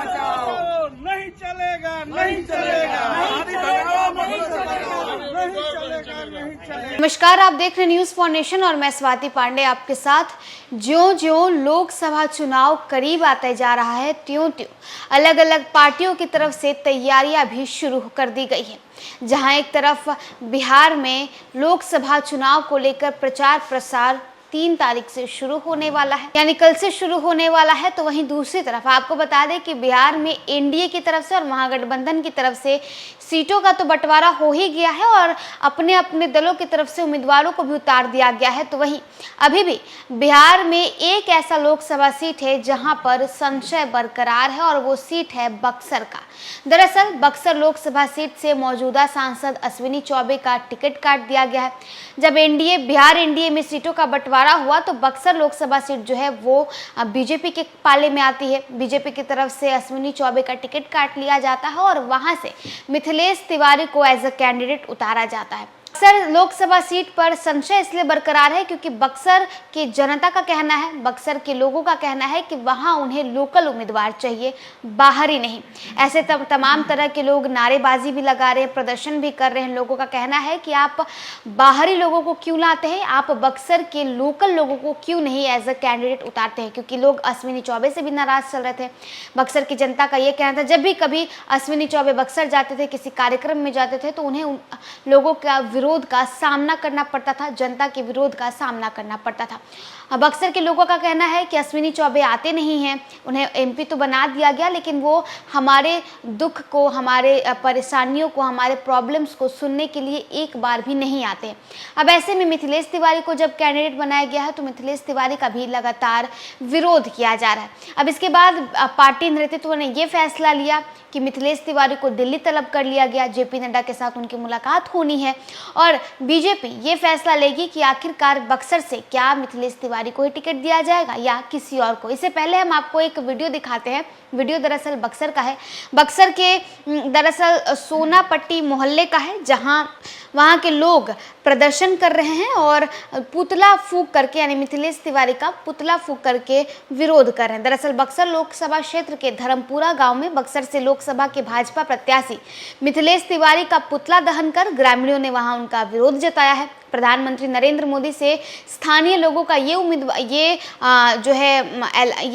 बचाओ, नहीं चलेगा, नहीं चलेगा, नहीं चलेगा, नहीं चलेगा, नहीं चलेगा। नमस्कार, आप देख रहे हैं न्यूज़ फॉर नेशन और मैं स्वाति पांडे आपके साथ। ज्यों-ज्यों लोकसभा चुनाव करीब आते जा रहा है, त्यों-त्यों अलग-अलग पार्टियों की तरफ से तैयारियां भी शुरू कर दी गई है। जहां एक तरफ बिहार में लोकसभा चुनाव को लेकर प्रचार प्रसार 3 तारीख से शुरू होने वाला है, यानी कल से शुरू होने वाला है। तो वहीं दूसरी तरफ आपको बता दें कि बिहार में एनडीए की तरफ से और महागठबंधन की तरफ से सीटों का तो बंटवारा हो ही गया है और अपने अपने दलों की तरफ से उम्मीदवारों को भी उतार दिया गया है। तो वहीं अभी भी बिहार में एक ऐसा लोकसभा सीट है जहां पर संशय बरकरार है और वो सीट है बक्सर का। दरअसल बक्सर लोकसभा सीट से मौजूदा सांसद अश्विनी चौबे का टिकट काट दिया गया है। जब बिहार एनडीए में सीटों का बंटवारा हुआ तो बक्सर लोकसभा सीट जो है वो बीजेपी के पाले में आती है। बीजेपी की तरफ से अश्विनी चौबे का टिकट काट लिया जाता है और वहां से मिथिलेश तिवारी को एज अ कैंडिडेट उतारा जाता है। बक्सर लोकसभा सीट पर संशय इसलिए बरकरार है क्योंकि बक्सर की जनता का कहना है, बक्सर के लोगों का कहना है कि वहां उन्हें लोकल उम्मीदवार चाहिए, बाहरी नहीं। ऐसे तमाम तरह के लोग नारेबाजी भी लगा रहे हैं, प्रदर्शन भी कर रहे हैं। लोगों का कहना है कि आप बाहरी लोगों को क्यों लाते हैं, आप बक्सर के लोकल लोगों को क्यों नहीं एज अ कैंडिडेट उतारते हैं, क्योंकि लोग अश्विनी चौबे से भी नाराज चल रहे थे। बक्सर की जनता का ये कहना था, जब भी कभी अश्विनी चौबे बक्सर जाते थे, किसी कार्यक्रम में जाते थे तो उन्हें लोगों का विरोध का सामना करना पड़ता था, जनता के विरोध का सामना करना पड़ता था। बक्सर के लोगों का कहना है कि अश्विनी चौबे आते नहीं हैं, उन्हें एमपी तो बना दिया गया लेकिन वो हमारे दुख को, हमारे परेशानियों को, हमारे प्रॉब्लम्स को सुनने के लिए एक बार भी नहीं आते। अब ऐसे में मिथिलेश तिवारी को जब कैंडिडेट बनाया गया है तो मिथिलेश तिवारी का भी लगातार विरोध किया जा रहा है। अब इसके बाद पार्टी नेतृत्व ने यह फैसला लिया कि मिथिलेश तिवारी को दिल्ली तलब कर लिया गया। जेपी नड्डा के साथ उनकी मुलाकात होनी है और बीजेपी ये फैसला लेगी कि आखिरकार बक्सर से क्या मिथिलेश तिवारी को ही टिकट दिया जाएगा या किसी और को। इससे पहले हम आपको एक वीडियो दिखाते हैं। वीडियो दरअसल बक्सर का है। बक्सर के दरअसल सोनापट्टी मोहल्ले का है, जहां वहां के लोग प्रदर्शन कर रहे हैं और पुतला फूंक करके, यानी मिथिलेश तिवारी का पुतला फूंक करके विरोध कर रहे हैं। दरअसल बक्सर लोकसभा क्षेत्र के धर्मपुरा गांव में बक्सर से लोकसभा के भाजपा प्रत्याशी मिथिलेश तिवारी का पुतला दहन कर ग्रामीणों ने वहां उनका विरोध जताया है। प्रधानमंत्री नरेंद्र मोदी से स्थानीय लोगों का ये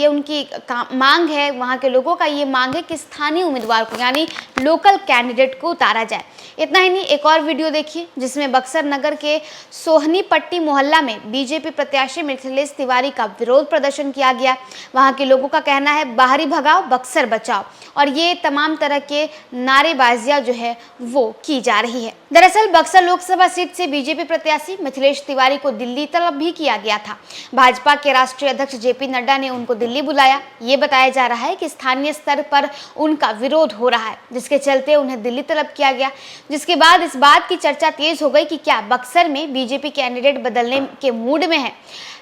उनकी मांग है, वहाँ के लोगों का ये मांग है कि स्थानीय उम्मीदवार को, यानी लोकल कैंडिडेट को उतारा जाए। इतना ही नहीं, एक और वीडियो देखिए जिसमें बक्सर नगर के सोहनी पट्टी मोहल्ला में बीजेपी प्रत्याशी मिथिलेश तिवारी का विरोध प्रदर्शन किया गया। वहाँ के लोगों का कहना है, बाहरी भगाओ, बक्सर बचाओ, और ये तमाम तरह के नारेबाजियां जो है वो की जा रही है। दरअसल बक्सर लोकसभा सीट से बीजेपी प्रत्याशी मिथिलेश तिवारी को दिल्ली तलब भी किया गया था। भाजपा के राष्ट्रीय अध्यक्ष जेपी नड्डा ने उनको दिल्ली बुलाया। ये बताया जा रहा है कि स्थानीय स्तर पर उनका विरोध हो रहा है, जिसके चलते उन्हें दिल्ली तलब किया गया। जिसके बाद इस बात की चर्चा तेज हो गई कि क्या बक्सर में बीजेपी कैंडिडेट बदलने के मूड में है।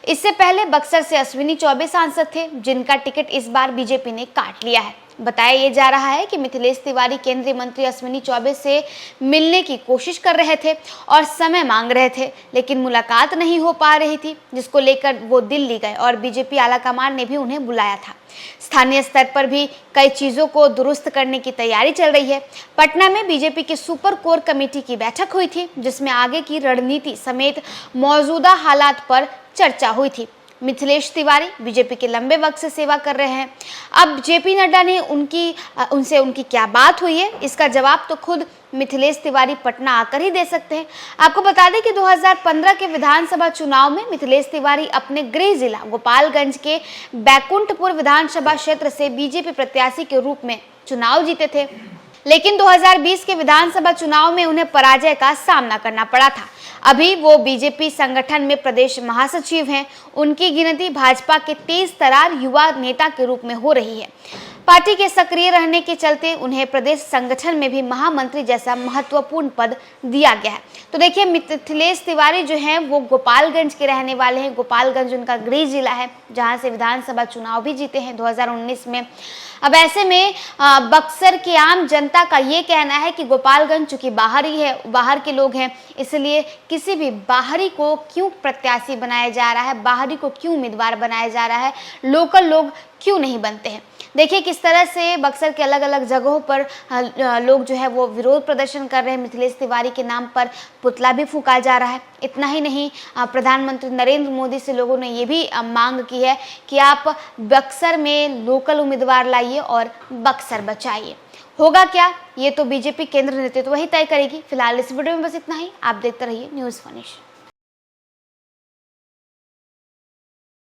इससे पहले बक्सर से अश्विनी चौबे सांसद थे, जिनका टिकट इस बार बीजेपी ने काट लिया है। बताया ये जा रहा है कि मिथिलेश तिवारी केंद्रीय मंत्री अश्विनी चौबे से मिलने की कोशिश कर रहे थे और समय मांग रहे थे, लेकिन मुलाकात नहीं हो पा रही थी, जिसको लेकर वो दिल्ली गए और बीजेपी आलाकमान ने भी उन्हें बुलाया था। स्थानीय स्तर पर भी कई चीजों को दुरुस्त करने की तैयारी चल रही है। पटना में बीजेपी की सुपर कोर कमेटी की बैठक हुई थी, जिसमें आगे की रणनीति समेत मौजूदा हालात पर चर्चा हुई थी। मिथिलेश तिवारी बीजेपी के लंबे वक्त से सेवा कर रहे हैं। अब जेपी नड्डा ने उनसे उनकी क्या बात हुई है, इसका जवाब तो खुद मिथिलेश तिवारी पटना आकर ही दे सकते हैं। आपको बता दें कि 2015 के विधानसभा चुनाव में मिथिलेश तिवारी अपने गृह जिला गोपालगंज के बैकुंठपुर विधानसभा क्षेत्र से बीजेपी प्रत्याशी के रूप में चुनाव जीते थे, लेकिन 2020 के विधानसभा चुनाव में उन्हें पराजय का सामना करना पड़ा था। अभी वो बीजेपी संगठन में प्रदेश महासचिव हैं। उनकी गिनती भाजपा के तेज तर्रार युवा नेता के रूप में हो रही है। पार्टी के सक्रिय रहने के चलते उन्हें प्रदेश संगठन में भी महामंत्री जैसा महत्वपूर्ण पद दिया गया है। तो देखिए, मिथिलेश तिवारी जो हैं वो गोपालगंज के रहने वाले हैं। गोपालगंज उनका गृह जिला है, जहां से विधानसभा चुनाव भी जीते हैं 2019 में। अब ऐसे में बक्सर की आम जनता का ये कहना है कि गोपालगंज चूंकि बाहरी है, बाहर के लोग हैं, इसलिए किसी भी बाहरी को क्यों प्रत्याशी बनाया जा रहा है, बाहरी को क्यों उम्मीदवार बनाया जा रहा है, लोकल लोग क्यों नहीं बनते हैं। देखिए किस तरह से बक्सर के अलग अलग जगहों पर लोग जो है वो विरोध प्रदर्शन कर रहे हैं। मिथिलेश तिवारी के नाम पर पुतला भी फूंका जा रहा है। इतना ही नहीं, प्रधानमंत्री नरेंद्र मोदी से लोगों ने ये भी मांग की है कि आप बक्सर में लोकल उम्मीदवार लाइए और बक्सर बचाइए। होगा क्या, ये तो बीजेपी केंद्र नेतृत्व वही तय करेगी। फिलहाल इस वीडियो में बस इतना ही। आप देखते रहिए न्यूज़ 1 नेशन।